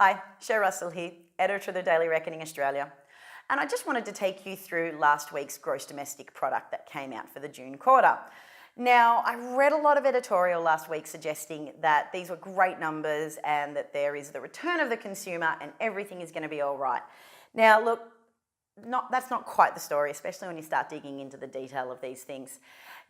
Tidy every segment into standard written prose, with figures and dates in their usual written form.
Hi, Shae Russell here, editor of the Daily Reckoning Australia. And I just wanted to take you through last week's gross domestic product that came out for the June quarter. Now, I read a lot of editorial last week suggesting that these were great numbers and that there is the return of the consumer and everything is going to be all right. Now, look, that's not quite the story, especially when you start digging into the detail of these things.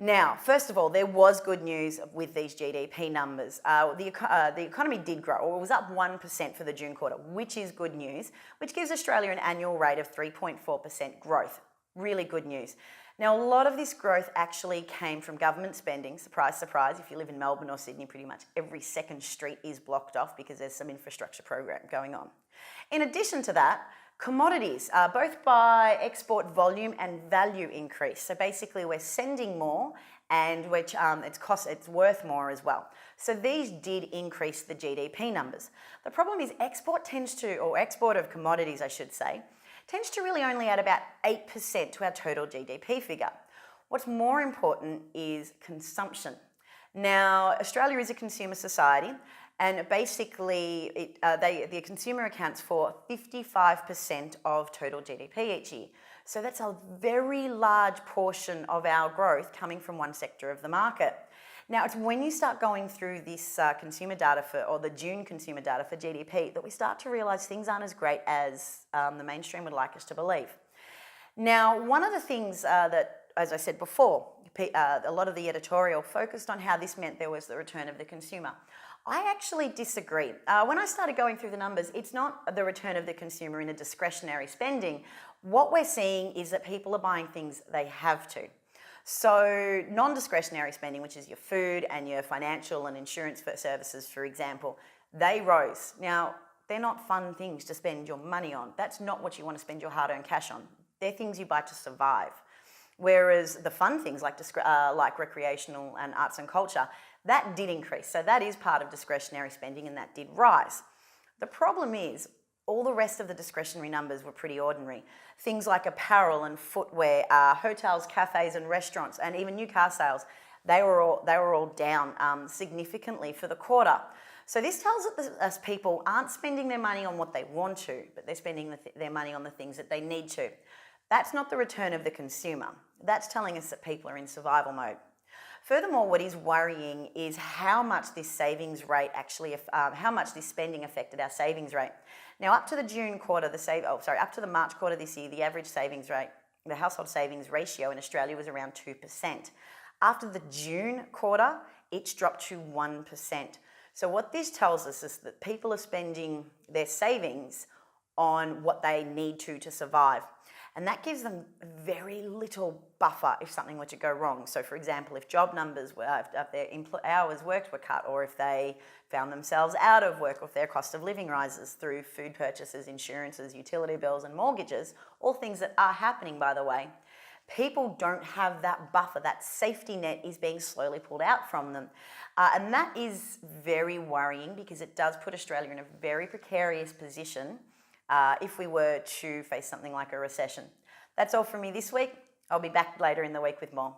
Now, first of all, there was good news with these GDP numbers. The economy did grow, or it was up 1% for the June quarter, which is good news, which gives Australia an annual rate of 3.4% growth. Really good news. Now, a lot of this growth actually came from government spending. Surprise, surprise, if you live in Melbourne or Sydney, pretty much every second street is blocked off because there's some infrastructure program going on. In addition to that, commodities, both by export volume and value increase. So basically we're sending more and which it's worth more as well. So these did increase the GDP numbers. The problem is export of commodities, I should say, tends to really only add about 8% to our total GDP figure. What's more important is consumption. Now, Australia is a consumer society, and basically the consumer accounts for 55% of total GDP each year. So that's a very large portion of our growth coming from one sector of the market. Now, it's when you start going through this consumer data or the June consumer data for GDP that we start to realise things aren't as great as the mainstream would like us to believe. Now, one of the things that, as I said before, a lot of the editorial focused on how this meant there was the return of the consumer. I actually disagree. When I started going through the numbers, it's not the return of the consumer in a discretionary spending. What we're seeing is that people are buying things they have to. So non-discretionary spending, which is your food and your financial and insurance services, for example, they rose. Now, they're not fun things to spend your money on. That's not what you want to spend your hard-earned cash on. They're things you buy to survive. Whereas the fun things like recreational and arts and culture, that did increase. So that is part of discretionary spending and that did rise. The problem is all the rest of the discretionary numbers were pretty ordinary. Things like apparel and footwear, hotels, cafes and restaurants, and even new car sales, they were all down significantly for the quarter. So this tells us people aren't spending their money on what they want to, but they're spending their money on the things that they need to. That's not the return of the consumer. That's telling us that people are in survival mode. Furthermore, what is worrying is how much this savings rate how much this spending affected our savings rate. Now, up to the June quarter, up to the March quarter this year, the average savings rate, the household savings ratio in Australia was around 2%. After the June quarter, it's dropped to 1%. So what this tells us is that people are spending their savings on what they need to survive. And that gives them very little buffer if something were to go wrong. So, for example, if job numbers if their hours worked were cut, or if they found themselves out of work, or if their cost of living rises through food purchases, insurances, utility bills and mortgages, all things that are happening, by the way, people don't have that buffer. That safety net is being slowly pulled out from them. And that is very worrying because it does put Australia in a very precarious position if we were to face something like a recession. That's all from me this week. I'll be back later in the week with more.